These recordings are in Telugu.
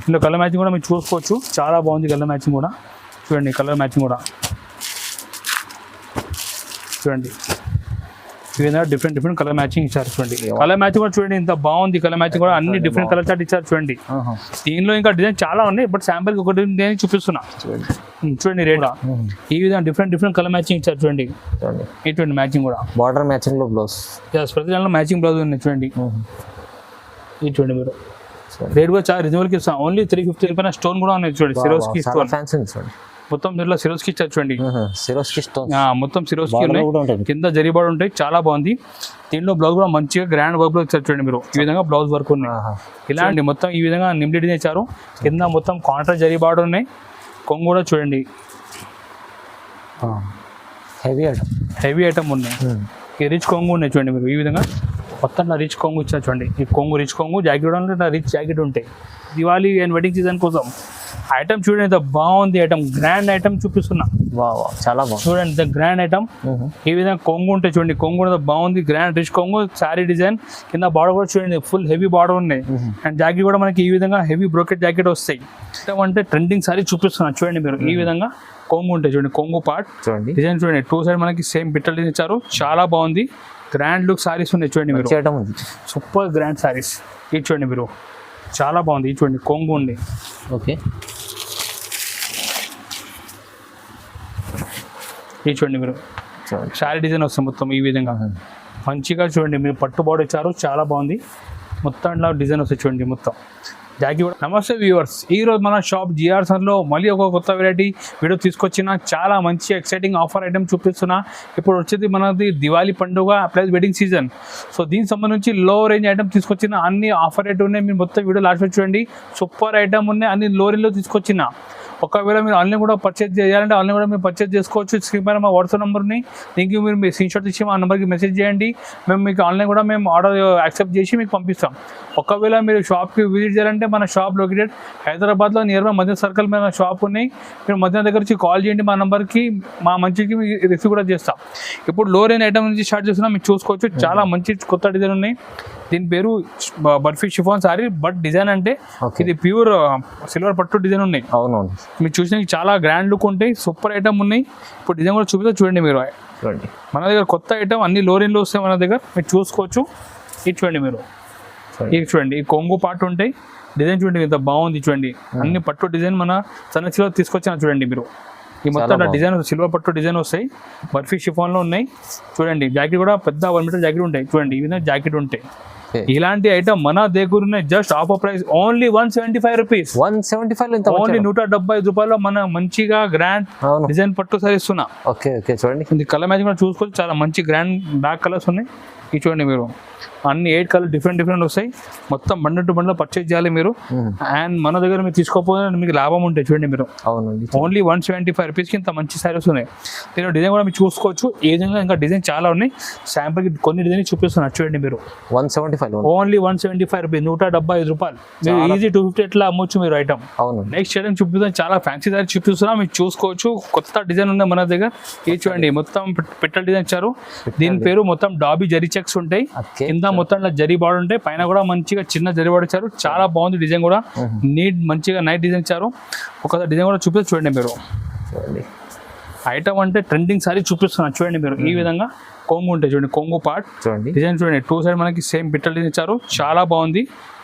ఇందులో కలర్ మ్యాచింగ్ కూడా మీరు చూసుకోవచ్చు, చాలా బాగుంది కలర్ మ్యాచింగ్ కూడా. చూడండి కలర్ మ్యాచింగ్ కూడా చూడండి, ఈ విధంగా డిఫరెంట్ కలర్ మ్యాచింగ్ ఇచ్చారు. చూడండి కలర్ మ్యాచింగ్ కూడా చూడండి ఎంత బాగుంది. కలర్ మ్యాచింగ్ కూడా అన్ని డిఫరెంట్ కలర్ చార్ట్ ఇచ్చారు. చూడండి దీనిలో ఇంకా డిజైన్ చాలా ఉన్నాయి, బట్ శాంపుల్ కి ఒకటి డిజైన్ చూపిస్తున్నా. చూడండి రేట్ ఈ విధంగా డిఫరెంట్ కలర్ మ్యాచింగ్ ఇచ్చారు. చూడండి ఇటువంటి మ్యాచింగ్ కూడా బార్డర్ మ్యాచింగ్ లో బ్లౌజ్, ప్రతి దాంట్లో మ్యాచింగ్ బ్లౌజ్ ఉన్నాయి. చూడండి ఇది చూడండి మీరు, రేట్ కూడా చాలా రీజనబుల్ కి ఇస్తాం. ఓన్లీ 350 రూపాయల స్టోన్ కూడా ఉన్నాయి. చూడండి సిరోస్కి స్టోన్ మొత్తం దీంట్లో సిరోస్కి ఇచ్చారు. చూడండి మొత్తం సిరోస్కి ఉన్నాయి, కింద జరిబాడు ఉంటాయి, చాలా బాగుంది. దీంట్లో బ్లౌజ్ కూడా మంచిగా గ్రాండ్ వర్క్ లో ఇచ్చారు. చూడండి మీరు ఈ విధంగా బ్లౌజ్ వర్క్ ఉన్నాయి. ఇలాంటి మొత్తం ఈ విధంగా నిమ్లెట్ ఇచ్చారు. కింద మొత్తం కాంట్రాస్ట్ జరిబాడు ఉన్నాయి. కొంగు కూడా చూడండి హెవీ ఐటమ్ ఉన్నాయి. ఈ రిచ్ కొంగు ఉన్నాయి. చూడండి మీరు ఈ విధంగా మొత్తం రిచ్ కొంగు ఇచ్చారు. చూడండి ఈ కొంగు రిచ్ కొంగు, జాకెట్ కూడా రిచ్ జాకెట్ ఉంటాయి. దివాళీ అండ్ వెడ్డింగ్ సీజన్ కోసం ఐటమ్ చూడండి ఎంత బాగుంది. ఐటమ్ గ్రాండ్ ఐటమ్ చూపిస్తున్నా, చాలా బాగుంది. చూడండి గ్రాండ్ ఐటమ్. ఈ విధంగా కొంగు ఉంటాయి. చూడండి కొంగు కూడా బాగుంది, గ్రాండ్ రిచ్ కొంగు, శారీ డిజైన్. కింద బార్డర్ కూడా చూడండి ఫుల్ హెవీ బార్డర్ ఉన్నాయి. అండ్ జాకెట్ కూడా మనకి ఈ విధంగా హెవీ బ్రోకెట్ జాకెట్ వస్తాయి. అంటే ట్రెండింగ్ సారీ చూపిస్తున్నా. చూడండి మీరు ఈ విధంగా కొంగు ఉంటాయి. చూడండి కొంగు పార్ట్ చూడండి, డిజైన్ చూడండి 2 సైడ్ మనకి సేమ్ బిట్టలు డిజైన్ ఇచ్చారు. చాలా బాగుంది, గ్రాండ్ లుక్ సారీస్ ఉన్నాయి. చూడండి మీరు సూపర్ గ్రాండ్ సారీస్. ఇది చూడండి మీరు చాలా బాగుంది. ఇది చూడండి కొంగు ఉంది. ఓకే ఇది చూడండి మీరు శారీ డిజైన్ వస్తుంది మొత్తం ఈ విధంగా మంచిగా. చూడండి మీరు పట్టు బార్డర్ ఇచ్చారు, చాలా బాగుంది. మొత్తం ఇట్లా డిజైన్ వస్తుంది. చూడండి మొత్తం జాకీ. నమస్తే వ్యూవర్స్, ఈ రోజు మన షాప్ జిఆర్ సన్లో మళ్ళీ ఒక కొత్త వెరైటీ వీడియో తీసుకొచ్చిన. చాలా మంచి ఎక్సైటింగ్ ఆఫర్ ఐటమ్ చూపిస్తున్నా. ఇప్పుడు వచ్చేది మనది దివాళీ పండుగ ప్లస్ వెడ్డింగ్ సీజన్. సో దీనికి సంబంధించి లో రేంజ్ ఐటమ్ తీసుకొచ్చిన. అన్ని ఆఫర్ రేట్ ఉన్నాయి. మీరు మొత్తం వీడియో లాస్ట్ చూడండి. సూపర్ ఐటమ్ ఉన్నాయి, అన్ని లో రేంజ్లో తీసుకొచ్చిన. ఒకవేళ మీరు ఆన్లైన్ కూడా పర్చేజ్ చేయాలంటే ఆన్లైన్ కూడా మీరు పర్చేజ్ చేసుకోవచ్చు. స్క్రీన్ పైన మా వాట్సాప్ నెంబర్ని, దీనికి మీరు మీ స్క్రీన్ షాట్ ఇచ్చి మా నెంబర్కి మెసేజ్ చేయండి. మేము మీకు ఆన్లైన్ కూడా మేము ఆర్డర్ యాక్సెప్ట్ చేసి మీకు పంపిస్తాం. ఒకవేళ మీరు షాప్కి విజిట్ చేయాలంటే మన షాప్ లొకేటెడ్ హైదరాబాద్లో నియర్ బై మధ్య సర్కిల్ మీద షాప్ ఉన్నాయి. మీరు మధ్య దగ్గర వచ్చి కాల్ చేయండి మా నెంబర్కి, మా మంచికి రిసీవ్ కూడా చేస్తాం. ఇప్పుడు లో రేంజ్ ఐటమ్ నుంచి స్టార్ట్ చేస్తున్నాం, మీరు చూసుకోవచ్చు. చాలా మంచి కొత్త డిజైన్ ఉన్నాయి. దీని పేరు barfi chiffon sorry, but design అంటే ఇది ప్యూర్ సిల్వర్ పట్టు డిజైన్ ఉన్నాయి. అవునవును, మీరు చూసిన చాలా గ్రాండ్ లుక్ ఉంటాయి, సూపర్ ఐటమ్ ఉన్నాయి. ఇప్పుడు డిజైన్ కూడా చూపిస్తే చూడండి మీరు. మన దగ్గర కొత్త ఐటమ్ అన్ని లో రేంజ్లో వస్తాయి మన దగ్గర, మీరు చూసుకోవచ్చు. ఇది చూడండి మీరు, ఇది చూడండి ఈ కొంగు పార్ట్ ఉంటాయి. డిజైన్ చూడండి ఎంత బాగుంది. చూడండి అన్ని పట్టు డిజైన్ మన సన్నచిలో తీసుకొచ్చిన. చూడండి మీరు ఈ మొత్తం డిజైన్ సిల్వర్ పట్టు డిజైన్ వస్తాయి. బర్ఫీ షిఫాన్లో ఉన్నాయి. చూడండి జాకెట్ కూడా పెద్ద 1 మీటర్ జాకెట్ ఉంటాయి. చూడండి ఈ విధంగా జాకెట్ ఉంటాయి. ఇలాంటి ఐటమ్ మన దగ్గర ఉన్నాయి. Just offer price only 175 rupees. 175 only 175 రూపాయలు మన మంచిగా గ్రాండ్ డిజైన్ పట్టు సారీ ఇస్తున్నా. ఓకే ఓకే చూడండి కలర్ మ్యాచింగ్ కూడా చూసుకోవచ్చు. చాలా మంచి గ్రాండ్ డార్క్ కలర్స్ ఉన్నాయి. ఇది చూడండి మీరు అన్ని 8 కలర్ డిఫరెంట్ వస్తాయి. మొత్తం బండల్ టు బండల్ పర్చేజ్ చేయాలి మీరు. అండ్ మన దగ్గర మీరు తీసుకోకపోతే మీకు లాభం ఉంటాయి. చూడండి మీరు ఓన్లీ 175 రూపీస్కి ఇంత మంచి సారీస్ ఉన్నాయి. దీని డిజైన్ కూడా మీరు చూసుకోవచ్చు. ఏ విధంగా ఇంకా డిజైన్ చాలా ఉన్నాయి. శాంపుల్కి కొన్ని డిజైన్ చూపిస్తున్నారు. చూడండి మీరు 175 ఓన్లీ 175 రూపీస్, 175 రూపాయలు. మీరు ఈజీ 250 ఎట్లా అమ్మొచ్చు మీరు ఐటమ్. నెక్స్ట్ ఐటమ్ చూపిస్తాను, చాలా ఫ్యాన్సీ సారీ చూపిస్తున్నా, మీరు చూసుకోవచ్చు. కొత్త డిజైన్ ఉంది మన దగ్గర. ఇది చూడండి మొత్తం పిట్టల డిజైన్ ఇచ్చారు. దీని పేరు మొత్తం డాబీ జరీ చెక్స్ ఉంటాయి. కింద మొత్తం జరీ బార్డర్ ఉంటాయి, పైన కూడా మంచిగా చిన్న జరీ బార్డర్ ఇచ్చారు. చాలా బాగుంది డిజైన్ కూడా. నీట్ మంచిగా నైట్ డిజైన్ ఇచ్చారు. ఒకసారి డిజైన్ కూడా చూపిస్తే చూడండి మీరు. ఐటమ్ అంటే ట్రెండింగ్ సారీ చూపిస్తున్నారు. చూడండి మీరు ఈ విధంగా కొంగు ఉంటాయి. చూడండి కొంగు పార్ట్ డిజైన్ చూడండి 2 సైడ్ మనకి సేమ్ బిట్టలు డిజైన్ ఇచ్చారు. చాలా బాగుంది,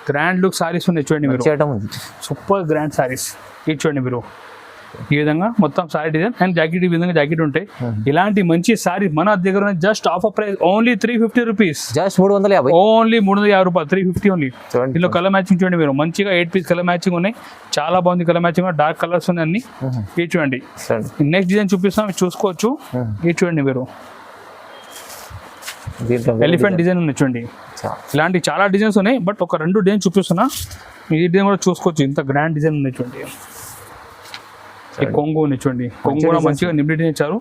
గ్రాండ్ లుక్ సారీస్ ఉన్నాయి. చూడండి మీరు సూపర్ గ్రాండ్ సారీస్. ఇది చూడండి మీరు ఈ విధంగా మొత్తం సారీ డిజైన్ అండ్ జాకెట్ ఈ విధంగా జాకెట్ ఉంటాయి. ఇలాంటి మంచి సారీ మన దగ్గర just offer price only 350 rupees. Just 350, only 350 రూపాయలు. 350 ఓన్లీ. ఇందులో కలర్ మ్యాచింగ్ చూడండి మీరు మంచిగా 8 పీస్ కలర్ మ్యాచింగ్ ఉన్నాయి. చాలా బాగుంది కలర్ మ్యాచింగ్, డార్క్ కలర్స్ ఉన్నాయి అన్ని. ఇది చూడండి నెక్స్ట్ డిజైన్ చూపిస్తాం, చూసుకోవచ్చు. ఇది చూడండి మీరు ఎలిఫెంట్ డిజైన్ ఉన్నాయి. చూడండి ఇలాంటి చాలా డిజైన్స్ ఉన్నాయి, బట్ ఒక 2 డిజైన్ చూపిస్తున్నా. ఈ డిజైన్ కూడా చూసుకోవచ్చు. ఇంత గ్రాండ్ డిజైన్ ఉన్నాయి. చూడండి ఈ కొంగు ఉంది. చూడండి కొంగు కూడా మంచిగా నిమ్లెట్ ఇచ్చారు.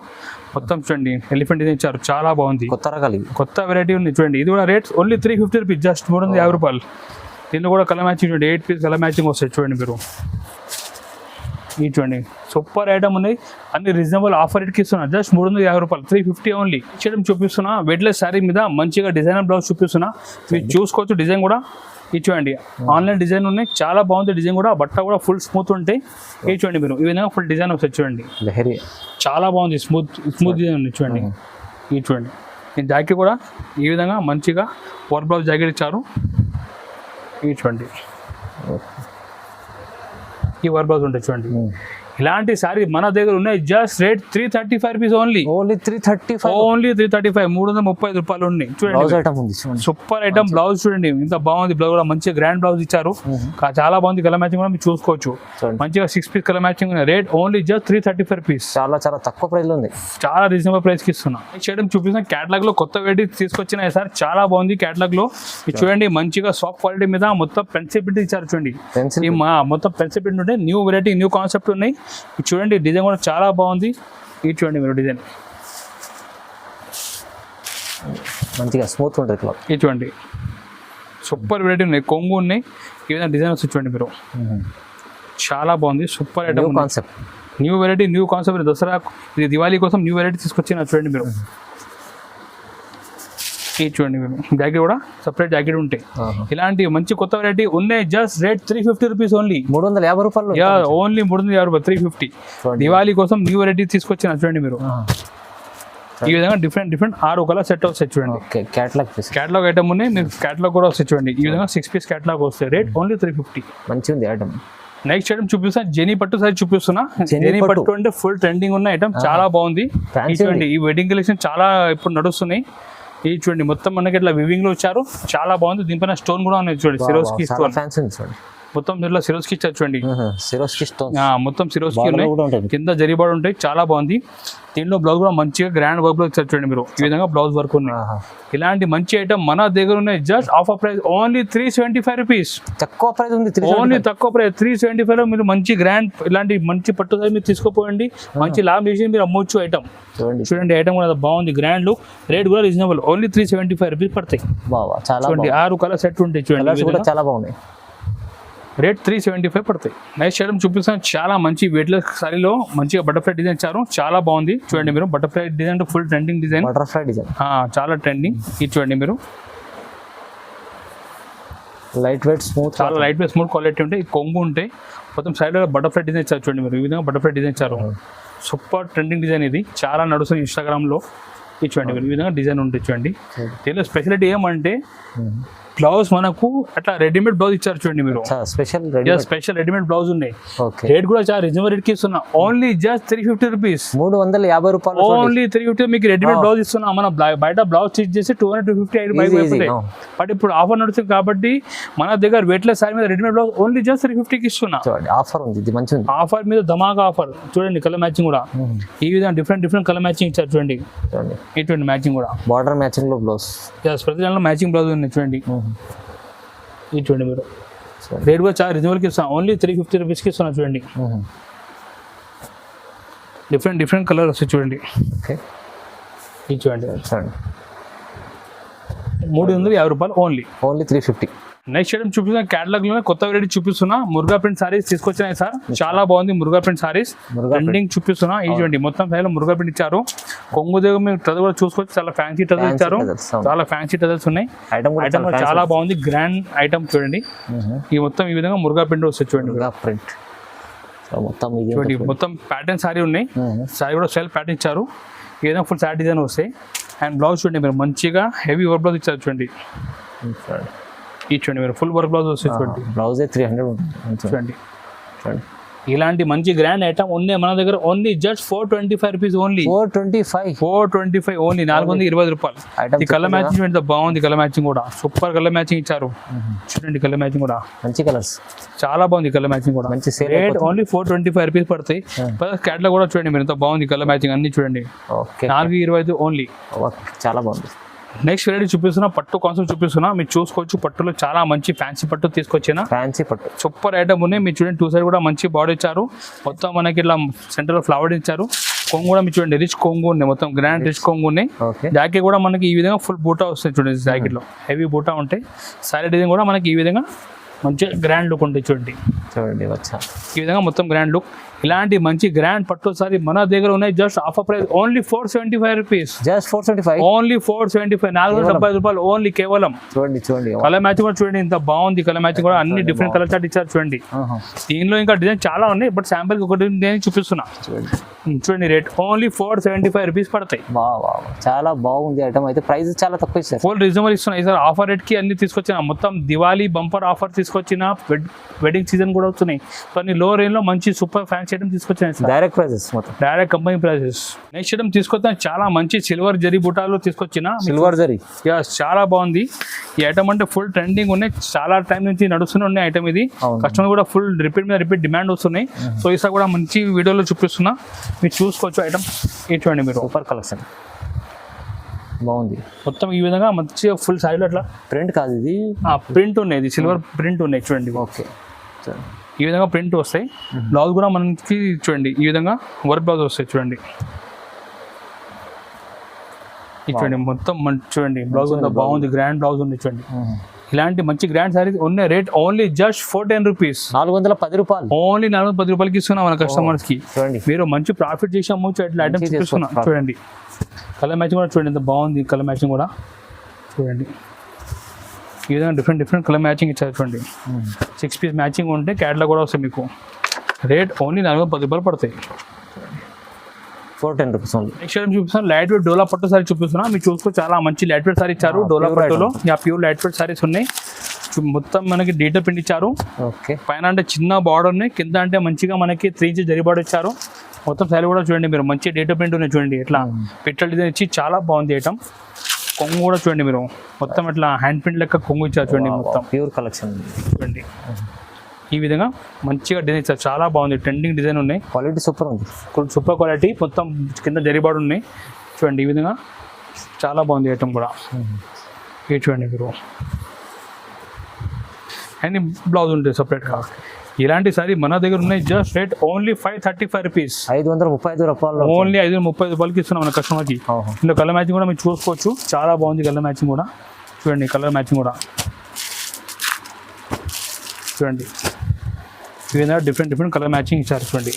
మొత్తం చూడండి ఎలిఫెంట్ డిజైన్ ఇచ్చారు. చాలా బాగుంది, కొత్త రకాలు, కొత్త వెరైటీ ఉంది. చూడండి ఇది కూడా రేట్ ఓన్లీ 350 రూపీస్, జస్ట్ 350 రూపాయలు. దీనిలో కూడా కలర్ మ్యాచింగ్ చూడండి 8 పీస్ కలర్ మ్యాచింగ్ వస్తాయి. చూడండి మీరు ఈ చూడండి సూపర్ ఐటమ్ ఉన్నాయి, అన్ని రీజనబుల్ ఆఫర్ రేట్కి ఇస్తున్నా. జస్ట్ 350 రూపాయలు, 350 ఓన్లీ. చేయడం చూపిస్తున్నా వెయిట్లెస్ శారీ మీద మంచిగా డిజైనర్ బ్లౌజ్ చూపిస్తున్నా. మీరు చూసుకోవచ్చు డిజైన్ కూడా. ఇది చూడండి ఆన్లైన్ డిజైన్ ఉన్నాయి, చాలా బాగుంది డిజైన్ కూడా. బట్ట కూడా ఫుల్ స్మూత్ ఉంటాయి. ఇది చూడండి మీరు ఈ విధంగా ఫుల్ డిజైన్ వస్తుంది చూడండి, చాలా బాగుంది. స్మూత్ డిజైన్ ఉంది చూడండి. ఇది చూడండి ఈ జాకెట్ కూడా ఈ విధంగా మంచిగా వర్క్ బ్లౌజ్ జాకెట్ ఇచ్చారు. ఇది చూడండి ఈ వర్క్ బ్లౌజ్ ఉంటుంది చూడండి. ఇలాంటి సారీ మన దగ్గర ఉన్నాయి. Just rate 335 rupees only. Only 335. Only 335, 335 రూపాయలు ఉన్నాయి చూడండి. సూపర్ ఐటమ్ బ్లౌజ్ చూడంండి ఇంత బాగుంది. బ్లౌజ్ కూడా మంచిగా గ్రాండ్ బ్లౌజ్ ఇచ్చారు, చాలా బాగుంది. కలర్ మ్యాచింగ్ కూడా మీరు చూసుకోవచ్చు. మంచిగా 6 piece colour matching rate only just 335 rupees. చాలా చాలా తక్కువ ప్రైస్ లో ఉంది, చాలా రీజనబుల్ ప్రైస్ కి ఇస్తున్నా. చేయడం చూపిస్తున్న క్యాటలాగ్ లో కొత్త వెరైటీ తీసుకొచ్చినాయి సార్, చాలా బాగుంది. క్యాటలాగ్ లో ఇది చూడండి మంచిగా సాఫ్ట్ క్వాలిటీ మీద మొత్తం పెన్సిల్ ప్రింట్ ఇచ్చారు చూడండి. ఈ మొత్తం పెన్సిల్ ప్రింట్ ఉంటే న్యూ వెరైటీ న్యూ కాన్సెప్ట్ ఉన్నాయి. ఇది చూడండి డిజైన్ కూడా చాలా బాగుంది. ఇది చూడండి మీరు డిజైన్ మంచిగా స్మూత్ ఉంటుంది క్లాత్. ఇది చూడండి సూపర్ వెరైటీ ఉన్నాయి, కొంగు ఉన్నాయి. ఈ విధంగా డిజైన్ వస్తుంది చూడండి మీరు, చాలా బాగుంది. Super item concept, new variety new concept. Dasara ఇది దివాళీ కోసం న్యూ వెరైటీ తీసుకొచ్చిన చూడండి మీరు. ఇది చూడండి మీరు జాకెట్ కూడా సపరేట్ జాకెట్ ఉంటాయి. ఇలాంటి మంచి కొత్త వెరైటీ ఉన్నాయి. Just rate 350 rupees only. 350 రూపాయలు. ఓన్లీ 350 రూపాయలు, 350. దివాళీ కోసం న్యూ వెరైటీ తీసుకొచ్చిన చూడండి మీరు. ఈ విధంగా డిఫరెంట్ 6 కలర్ సెట్ వస్తాయి చూడండి. క్యాటలాగ్ ఐటమ్ ఉన్నాయి, మీకు క్యాటలాగ్ కూడా వస్తాయి చూడండి. ఈ విధంగా 6 పీస్ క్యాటలాగ్ వస్తాయి. Rate only 350. మంచిగా ఉంది ఐటమ్. నెక్స్ట్ ఐటమ్ చూపిస్తున్నా జెనీ పట్టు సారీ చూపిస్తున్నా. జెనీ పట్టు అంటే ఫుల్ ట్రెండింగ్ ఉన్న ఐటమ్, చాలా బాగుంది. చూడండి ఈ వెడ్డింగ్ కలెక్షన్ చాలా ఇప్పుడు నడుస్తున్నాయి. ఇది చూడండి మొత్తం మనకి ఇట్లా వివింగ్ లో వచ్చారు, చాలా బాగుంది. దీనిపైన స్టోన్ కూడా ఉన్నాయి చూడండి, సిరోస్కి స్టోన్ మొత్తం ఇట్లా సిరోస్కి ఇచ్చారు చూడండి. మొత్తం సిరోస్కి ఉన్నాయి, కింద జరిబాడు ఉంటాయి, చాలా బాగుంది. దీంట్లో బ్లౌజ్ కూడా మంచిగా గ్రాండ్ వర్క్ బ్లౌజ్ ఇచ్చారు చూడండి మీరు. ఈ విధంగా బ్లౌజ్ వర్క్ ఉన్నాయి. ఇలాంటి మంచి ఐటమ్ మన దగ్గర ఉన్నాయి. Just offer price only 375 rupees. తక్కువ ప్రైస్ ఉంది, ఓన్లీ తక్కువ ప్రైస్ 375 లో మీరు మంచి గ్రాండ్ ఇలాంటి మంచి పట్టు మీరు తీసుకోపోయండి. మంచి లాభం చేసి మీరు అమ్మొచ్చు ఐటమ్. చూడండి ఐటమ్ కూడా బాగుంది, గ్రాండ్ లుక్. రేట్ కూడా రీజనబుల్, ఓన్లీ 375 రూపీస్ పడతాయి. చూడండి 6 కలర్ సెట్ ఉంటాయి చూడండి, చాలా బాగున్నాయి. రేట్ 375 పడతాయి. నెక్స్ట్ ఐటమ్ చూపిస్తాను, చాలా మంచి వెయిట్లెస్ సారీలో మంచిగా బటర్ఫ్లై డిజైన్ ఇచ్చారు, చాలా బాగుంది. చూడండి మీరు butterfly design full trending design, చాలా ట్రెండింగ్. ఇది చూడండి మీరు లైట్ వెయిట్ స్మూత్, చాలా లైట్ వెయిట్ స్మూత్ క్వాలిటీ ఉంటాయి. కొంగు ఉంటాయి, మొత్తం సైడ్ బటర్ఫ్లై డిజైన్ ఇచ్చారు చూడండి మీరు. ఈ విధంగా బటర్ఫ్లై డిజైన్ ఇచ్చారు, సూపర్ ట్రెండింగ్ డిజైన్. ఇది చాలా నడుస్తుంది ఇన్స్టాగ్రామ్లో. ఇది చూడండి మీరు ఈ విధంగా డిజైన్ ఉంటుంది చూడండి. దీనిలో స్పెషాలిటీ ఏమంటే బ్లౌజ్ మనకు అట్లా రెడీమేడ్ బ్లౌజ్ ఇచ్చారు చూడండి మీరు. స్పెషల్ రెడీమేడ్ బ్లౌజ్ ఉన్నాయి. రేట్ కూడా చాలా రీజనబుల్ రేట్ కి ఇస్తున్నా. Only just 350 rupees. 350 రూపాయలు. ఓన్లీ 350 మీకు రెడీమేడ్ బ్లౌజ్ ఇస్తున్నా. మన బయట బ్లౌజ్ స్టిచ్ చేసి 200-250 అయిపోతాయి. బట్ ఇప్పుడు ఆఫర్ నడుస్తుంది కాబట్టి మన దగ్గర వెయిట్లెస్ సారీ మీద రెడీమేడ్ బ్లౌజ్ ఓన్లీ జస్ట్ 350 కి ఇస్తున్నా. ఆఫర్ ఉంది, ఇది మంచి ఆఫర్ మీద ధమాకా ఆఫర్. చూడండి కలర్ మ్యాచింగ్ కూడా ఈ విధంగా డిఫరెంట్ కలర్ మ్యాచింగ్ ఇచ్చారు చూడండి. ఇటువంటి మ్యాచింగ్ కూడా బార్డర్ మ్యాచింగ్ లో బ్లౌజ్, ప్రతి దాంట్లో మ్యాచింగ్ బ్లౌజ్ ఉంది చూడండి. ఇది చూడండి మీరు రేట్ కూడా చాలా రీజనబుల్కి ఇస్తాను. ఓన్లీ 350 రూపీస్కి ఇస్తున్నా చూడండి. డిఫరెంట్ కలర్ వస్తాయి చూడండి. ఇది చూడండి 350 రూపాయలు ఓన్లీ 350. నెక్స్ట్ ఐటమ్ చూపిస్తున్నా క్యాటలాగ్ లోనే కొత్త వెరైటీ చూపిస్తున్నా. మురుగా ప్రింట్ సారీస్ తీసుకొచ్చినాయి సార్, చాలా బాగుంది. మురుగా ప్రింట్ సారీస్ ట్రెండింగ్ చూపిస్తున్నా. ఈ చూడండి మొత్తం సైడ్ మురుగా ప్రింట్ ఇచ్చారు. కొంగు దగ్గర మీరు ట్రజర్ కూడా చూసుకోవచ్చు, చాలా ఫ్యాన్సీ ట్రజర్ ఇచ్చారు, చాలా ఫ్యాన్సీ ట్రజర్స్ ఉన్నాయి. ఐటమ్ చాలా బాగుంది, గ్రాండ్ ఐటమ్ చూడండి. ఈ మొత్తం ఈ విధంగా మురుగా ప్రింట్ వస్తుంది చూడండి. చూడండి మొత్తం ప్యాటర్న్ సారీ ఉన్నాయి. సారీ కూడా స్టైల్ ప్యాటర్న్ ఇచ్చారు. ఏదైనా ఫుల్ సారీ డిజైన్ వస్తాయి. అండ్ బ్లౌజ్ చూడండి మీరు మంచిగా హెవీ వర్క్ బ్లౌజ్ ఇచ్చారు చూడండి. ఇది చూడండి మీరు ఫుల్ వర్క్ బ్లౌజ్ వస్తుంది చూడండి. బ్లౌజ్ 300 చూడండి. ఇలాంటి మంచి గ్రాండ్ ఐటమ్ ఉన్నాయి మన దగ్గర. Only just 425 rupees. Only 425 only 420 రూపాయలు. ఈ కలర్ మ్యాచింగ్ ఎంత బాగుంది, కలర్ మ్యాచింగ్ కూడా సూపర్ కలర్ మ్యాచింగ్ ఇచ్చారు చూడండి. కలర్ మ్యాచింగ్ కూడా మంచి కలర్స్, చాలా బాగుంది కలర్ మ్యాచింగ్ కూడా. రేట్ ఓన్లీ 425 రూపీస్ పడతాయి. క్యాటలాగ్ కూడా చూడండి మీరు ఎంత బాగుంది కలర్ మ్యాచింగ్ అన్ని చూడండి. 425 ఓన్లీ, చాలా బాగుంది. నెక్స్ట్ వెరైటీ చూపిస్తున్నా, పట్టు కాన్సెప్ట్ చూపిస్తున్నా. మీరు చూసుకోవచ్చు పట్టులో చాలా మంచి ఫ్యాన్సీ పట్టు తీసుకొచ్చిన. ఫ్యాన్సీ పట్టు సూపర్ ఐటమ్ ఉన్నాయి. మీరు చూడండి 2 సైడ్ కూడా మంచి బార్డర్ ఇచ్చారు. మొత్తం మనకి ఇట్లా సెంటర్ లో ఫ్లవర్ ఇచ్చారు. కొంగు కూడా మీరు చూడండి రిచ్ కొంగు ఉన్నాయి, మొత్తం గ్రాండ్ రిచ్ కొంగు ఉన్నాయి. జాకెట్ కూడా మనకి ఈ విధంగా ఫుల్ బూటా వస్తుంది చూడండి. జాకెట్ లో హెవీ బూటా ఉంటాయి. సారీ డిజైన్ కూడా మనకి ఈ విధంగా మంచిగా గ్రాండ్ లుక్ ఉంటుంది చూడండి. చూడండి వచ్చా ఈ విధంగా మొత్తం గ్రాండ్ లుక్. ఇలాంటి మంచి గ్రాండ్ పట్టు సారీ మన దగ్గర ఉన్నాయి. Just offer price only 475 rupees. Just 475. Only 475, 475 రూపాయలు ఓన్లీ కేవలం. చూడండి చూడండి కలర్ మ్యాచింగ్ కూడా చూడండి ఎంత బాగుంది. కలర్ మ్యాచింగ్ కూడా అన్ని డిఫరెంట్ కలర్ చార్ట్ ఇచ్చారు చూడండి. దీనిలో ఇంకా డిజైన్ చాలా ఉన్నాయి, బట్ శాంపుల్ ఒకటి నేను చూపిస్తున్నా. చూడండి రేట్ ఓన్లీ 475 రూపీస్ పడతాయి. చాలా బాగుంది ఐటమ్ అయితే. ప్రైస్ చాలా తక్కువ ఇస్తారు. ఫుల్ రీజనబుల్ ఇస్తున్నాయి సార్. ఆఫర్ రేట్ కి అన్ని తీసుకొచ్చిన మొత్తం దివాళీ బంపర్ ఆఫర్ తీసుకొచ్చిన, వెడ్డింగ్ సీజన్ కూడా వస్తున్నాయి. కొన్ని లో రేంజ్ లో మంచి సూపర్ ఫ్యాన్సీ ఐటమ్ తీసుకొచ్చాయి సార్. డైరెక్ట్ ప్రైజెస్ మొత్తం direct company prices. Next item తీసుకొచ్చిన చాలా మంచి సిల్వర్ జరీ బుటాలు తీసుకొచ్చిన. సిల్వర్ జరీ చాలా బాగుంది ఈ ఐటమ్. అంటే ఫుల్ ట్రెండింగ్ ఉన్నాయి, చాలా టైం నుంచి నడుస్తూనే ఉన్నాయి ఐటమ్ ఇది. కస్టమర్ కూడా ఫుల్ రిపీట్ మీద రిపీట్ డిమాండ్ వస్తున్నాయి. సో ఈసారి కూడా మంచి వీడియోలో చూపిస్తున్నా, మీరు చూసుకోవచ్చు ఐటమ్. ఇది చూడండి మీరు, సూపర్ కలెక్షన్ బాగుంది. మొత్తం ఈ విధంగా మంచిగా ఫుల్ సైడ్ అట్లా ప్రింట్ కాదు ఇది, ప్రింట్ ఉన్నాయి. ఇది సిల్వర్ ప్రింట్ ఉన్నాయి చూడండి. ఓకే ఈ విధంగా ప్రింట్ వస్తాయి. బ్లౌజ్ కూడా మనకి చూడండి ఈ విధంగా వర్క్ బ్లౌజ్ వస్తాయి చూడండి. ఇది చూడండి మొత్తం చూడండి బ్లౌజ్ అంతా బాగుంది, గ్రాండ్ బ్లౌజ్ ఉంది చూడండి. ఇలాంటి మంచి గ్రాండ్ సారీస్ ఉన్నాయి. Rate only just 410 rupees. 410 రూపాయలు. ఓన్లీ 410 రూపాయలకి ఇస్తున్నాం మన కస్టమర్స్ కి. చూడండి మీరు మంచి ప్రాఫిట్ చేసి అమ్మొచ్చు అట్లా ఐటమ్స్ చూపిస్తున్నాం చూడండి. కలర్ మ్యాచింగ్ కూడా చూడండి ఎంత బాగుంది. కలర్ మ్యాచింగ్ కూడా చూడండి ఈ విధంగా డిఫరెంట్ కలర్ మ్యాచింగ్ ఇచ్చారు చూడండి. 6 పీస్ మ్యాచింగ్ ఉంటే క్యాట్లాగ్ కూడా వస్తాయి మీకు. రేట్ ఓన్లీ 410 రూపాయలు పడతాయి. 410 రూపీస్ ఓన్లీ. నెక్స్ట్ ఐటమ్ చూపిస్తాను. లైట్ వెయిట్ డోలా పట్టు సారీ చూపిస్తున్నా. మీరు చూసుకో చాలా మంచి లైట్ వెయిట్ సారీ ఇచ్చారు. డోలా పట్టులో ప్యూర్ లైట్ వెయిట్ సారీస్ ఉన్నాయి. మొత్తం మనకి డీటెయిల్ ప్రింట్ ఇచ్చారు. ఓకే పైన అంటే చిన్న బార్డర్ ఉన్నాయి, కింద అంటే మంచిగా మనకి 3 ఇంచెస్ జరీ బార్డర్ ఇచ్చారు. మొత్తం సారీ కూడా చూడండి మీరు, మంచి డీటెయిల్ ప్రింట్ ఉన్నాయి చూడండి. ఇట్లా పిట్టల డిజైన్ ఇచ్చి చాలా బాగుంది ఐటమ్. కొంగు కూడా చూడండి మీరు, మొత్తం ఇట్లా హ్యాండ్ ప్రింట్ లెక్క కొంగు ఇచ్చారు చూడండి. మొత్తం ప్యూర్ కలెక్షన్ చూడండి ఈ విధంగా మంచిగా డిజైన్ ఇచ్చారు. చాలా బాగుంది, ట్రెండింగ్ డిజైన్ ఉన్నాయి. క్వాలిటీ సూపర్ ఉంది, సూపర్ క్వాలిటీ. మొత్తం కింద జరిబాడు ఉన్నాయి చూడండి. ఈ విధంగా చాలా బాగుంది ఐటమ్ కూడా. ఇది చూడండి మీరు, అండ్ బ్లౌజ్ ఉంటుంది సపరేట్గా. ఇలాంటి సారీ మన దగ్గర ఉన్నాయి. Just rate only 535 rupees. 535 రూపాయలు. ఓన్లీ 530 రూపాయలకి ఇస్తున్నాం మన కస్టమర్కి. ఇందులో కలర్ మ్యాచింగ్ కూడా మీరు చూసుకోవచ్చు. చాలా బాగుంది కలర్ మ్యాచింగ్ కూడా చూడండి. కలర్ మ్యాచింగ్ కూడా చూడండి. ఈ విధంగా డిఫరెంట్ కలర్ మ్యాచింగ్ ఇచ్చారు చూడండి.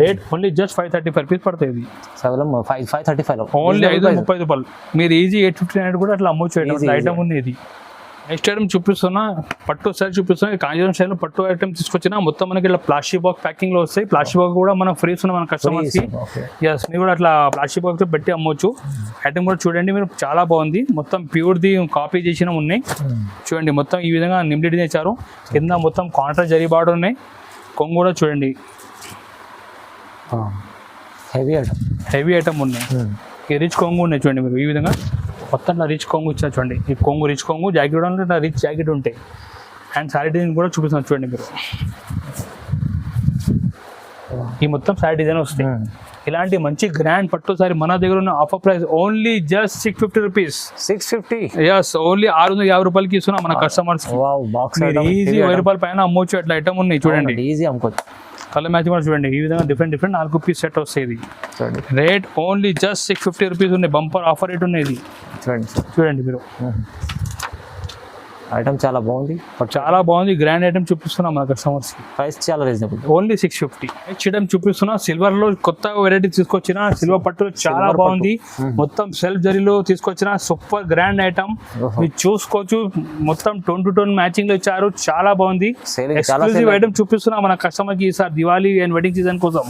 రేట్ ఓన్లీ జస్ట్ 535 రూపీస్ పడుతుంది. 535 ఓన్లీ 530 రూపాయలు. మీరు ఈజీ 859 కూడా అట్లా అమ్మొచ్చు ఐటమ్ ఉంది ఇది. నెక్స్ట్ ఐటమ్ చూపిస్తున్నా, పట్టు సారీ చూపిస్తున్నా. కాంజీవరం స్టైల్లో పట్టు ఐటమ్ తీసుకొచ్చినా. మొత్తం మనకి ఇట్లా ప్లాస్టిక్ బాక్స్ ప్యాకింగ్ లో వస్తాయి. ప్లాస్టిక్ బాక్స్ కూడా మనం ఫ్రీ ఇస్తున్నాం మన కస్టమర్స్ కి. ఎస్, మీరు కూడా అట్లా ప్లాస్టిక్ బాక్స్ పెట్టి అమ్మొచ్చు. ఐటమ్ కూడా చూడండి మీరు, చాలా బాగుంది. మొత్తం ప్యూర్ది కాపీ చేసిన ఉన్నాయి చూడండి. మొత్తం ఈ విధంగా నిమ్లీ డిజైన్ ఇచ్చారు. కింద మొత్తం కాంట్రాస్ట్ జరీ బార్డర్ ఉన్నాయి. కొంగు కూడా చూడండి, హెవీ ఐటమ్ ఉన్నాయి. రిచ్ కొంగు ఉన్నాయి చూడండి మీరు. ఈ విధంగా మొత్తం రిచ్ కొంగు ఇచ్చారు చూడండి. ఈ కొంగు రిచ్ కొంగు, జాకెట్ కూడా రిచ్ జాకెట్ ఉంటాయి. అండ్ శారీ డిజైన్ కూడా చూపిస్తున్నాను చూడండి మీరు. ఈ మొత్తం శారీ డిజైన్ వస్తాయి. ఇలాంటి మంచి గ్రాండ్ పట్టు సారీ మన దగ్గర ఉన్న offer price only just 650 rupees. 650. Yes, only 650 రూపాయలకి ఇస్తున్నా మన కస్టమర్స్. ఈజీ 1000 రూపాయల పైన అమ్మొచ్చు అట్లా ఐటమ్ ఉన్నాయి చూడండి. ఈజీ అమ్ముకోవచ్చు. కలర్ మ్యాచింగ్ కూడా చూడండి. ఈ విధంగా డిఫరెంట్ 4 పీస్ సెట్ వస్తాయి. రేట్ ఓన్లీ జస్ట్ 650 రూపీస్ ఉన్నాయి. బంపర్ ఆఫర్ రేట్ ఉన్నాయి ఇది చూడండి మీరు. ఐటమ్ చాలా బాగుంది, చాలా బాగుంది. గ్రాండ్ ఐటమ్ చూపిస్తున్నా మన కస్టమర్స్. ప్రైస్ చాలా రీజనబుల్, ఓన్లీ 650. నెక్స్ట్ ఐటమ్ చూపిస్తున్నా. సిల్వర్ లో కొత్త వెరైటీ తీసుకొచ్చిన. సిల్వర్ పట్టు చాలా బాగుంది. మొత్తం సెల్ఫ్ జరీలో తీసుకొచ్చిన సూపర్ గ్రాండ్ ఐటమ్. మీరు చూసుకోవచ్చు. మొత్తం టోన్ టు టోన్ మ్యాచింగ్ లో ఇచ్చారు. చాలా బాగుంది. ఎక్స్క్లూజివ్ ఐటమ్ చూపిస్తున్నా మన కస్టమర్ కి ఈసారి దివాళీ అండ్ వెడ్డింగ్ సీజన్ కోసం.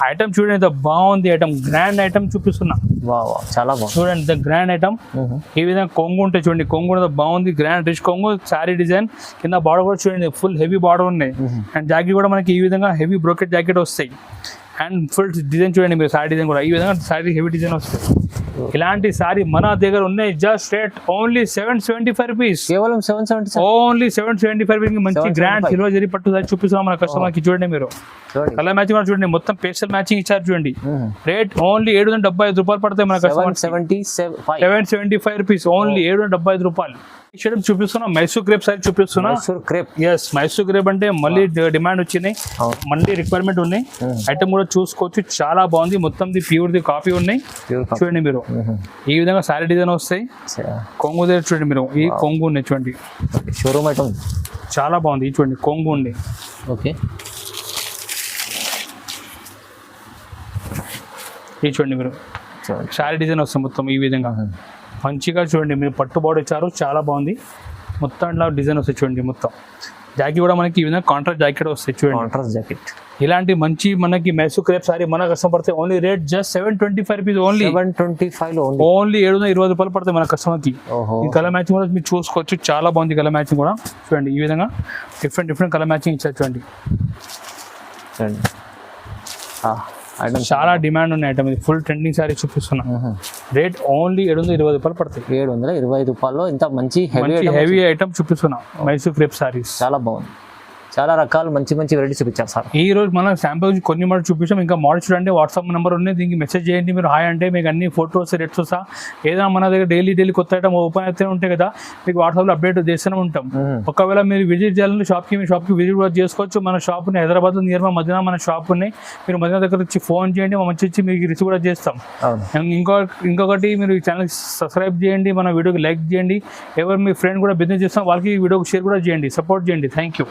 ఐటమ్ చూడండి ఎంత బాగుంది. ఐటమ్ గ్రాండ్ ఐటమ్ చూపిస్తున్నా. చాలా బాగుంది చూడండి. Grand item. ఈ విధంగా కొంగు ఉంటాయి చూడండి. కొంగు కూడా బాగుంది. గ్రాండ్ రిచ్ కొంగు, శారీ డిజైన్. కింద బార్డర్ కూడా చూడండి, ఫుల్ హెవీ బార్డర్ ఉన్నాయి. అండ్ జాకెట్ కూడా మనకి ఈ విధంగా హెవీ బ్రోకెట్ జాకెట్ వస్తాయి. అండ్ ఫుల్ డిజైన్ చూడండి మీరు. శారీ డిజైన్ కూడా ఈ విధంగా శారీ హెవీ డిజైన్ వస్తాయి. ఇలాంటి శారీ మన దగ్గర ఉన్నాయి. Just rate only 775 rupees. కేవలం 775. Only 775 rupees. మంచి గ్రాండ్ సిల్వర్ జరీ పట్టు సారీ చూపిస్తున్నాం మన కస్టమర్ కి. చూడండి మీరు, కలర్ మ్యాచింగ్ కూడా చూడండి. మొత్తం పేస్టల్ మ్యాచింగ్ ఇచ్చారు చూడండి. రేట్ ఓన్లీ 775 రూపాయలు పడతాయి మన కస్టమర్. 775 రూపీస్. ఓన్లీ 775 రూపాయలు. చూపిస్తున్నా మైసూర్ క్రేప్ సారీ చూపిస్తున్నా. ఎస్, మైసూర్ క్రేప్ అంటే మళ్ళీ డిమాండ్ వచ్చినాయి, మళ్ళీ రిక్వైర్మెంట్ ఉన్నాయి. ఐటమ్ కూడా చూసుకోవచ్చు. చాలా బాగుంది. మొత్తం ప్యూర్ ది కాపీ ఉన్నాయి చూడండి మీరు. ఈ విధంగా శారీ డిజైన్ వస్తాయి. కొంగు దగ్గర చూడండి మీరు, ఈ కొంగు ఉన్నాయి చూడండి, షోరూమ్ ఐటమ్ చాలా బాగుంది. ఈ చూడండి కొంగు ఉంది. ఓకే, ఈ చూడండి మీరు, శారీ డిజైన్ వస్తుంది మొత్తం ఈ విధంగా మంచిగా చూడండి మీరు, పట్టు బార్డర్ ఇచ్చారు, చాలా బాగుంది. మొత్తం ఇట్లా డిజైన్ వస్తాయి చూడండి. మొత్తం జాకెట్ కూడా మనకి ఈ విధంగా కాంట్రాస్ట్ జాకెట్ వస్తాయి చూడండి. కాంట్రాస్ట్ జాకెట్ ఇలాంటి మంచి మనకి మైసూర్ క్రేప్ సారీ మన కస్టమర్ పడితే only rate just 725 rupees only. 725 only 720 రూపాయలు పడతాయి మన కస్టమర్కి. ఈ కలర్ మ్యాచింగ్ కూడా మీరు చూసుకోవచ్చు, చాలా బాగుంది కలర్ మ్యాచింగ్ కూడా చూడండి. ఈ విధంగా డిఫరెంట్ కలర్ మ్యాచింగ్ ఇచ్చారు చూడండి. చాలా డిమాండ్ ఉన్న ఐటమ్ ఇది, ఫుల్ ట్రెండింగ్ సారీ చూపిస్తున్నా. రేట్ ఓన్లీ 720 రూపాయలు పడతాయి. 725 రూపాయల్లో ఇంత మంచి హెవీ ఐటమ్ చూపిస్తున్నా మైసూర్ క్రేప్ సారీస్. చాలా బాగుంది, చాలా రకాలు మంచి వెరైటీస్ చూపించారు సార్. ఈ రోజు మనం శాంపుల్ కొన్ని మోడల్ చూపించాం, ఇంకా మోడల్ చూడండి. వాట్సాప్ నెంబర్ ఉంది, దీనికి మెసేజ్ చేయండి మీరు. హాయ్ అంటే మీకు అన్ని ఫోటోస్ రేట్స్ వస్తా. ఏదైనా మన దగ్గర డైలీ కొత్త ఐటమ్ ఓపెన్ అయితే ఉంటాయి కదా, మీకు వాట్సాప్లో అప్డేట్ చేస్తూనే ఉంటాం. ఒకవేళ మీరు విజిట్ చేయాలంటే షాప్కి విజిట్ కూడా చేసుకోవచ్చు. మన షాప్ ఉన్నాయి హైదరాబాద్లో, నియర్ మా మదీనా మన షాప్ ఉన్నాయి. మీరు మదీనా దగ్గర వచ్చి ఫోన్ చేయండి, మంచి వచ్చి మీకు రిసీవ్ కూడా చేస్తాం. ఇంకొకటి మీరు ఈ ఛానల్ సబ్స్క్రైబ్ చేయండి, మన వీడియోకి లైక్ చేయండి. ఎవరు మీ ఫ్రెండ్ కూడా బిజినెస్ చేస్తాం వాళ్ళకి వీడియోకి షేర్ కూడా చేయండి, సపోర్ట్ చేయండి. Thank you.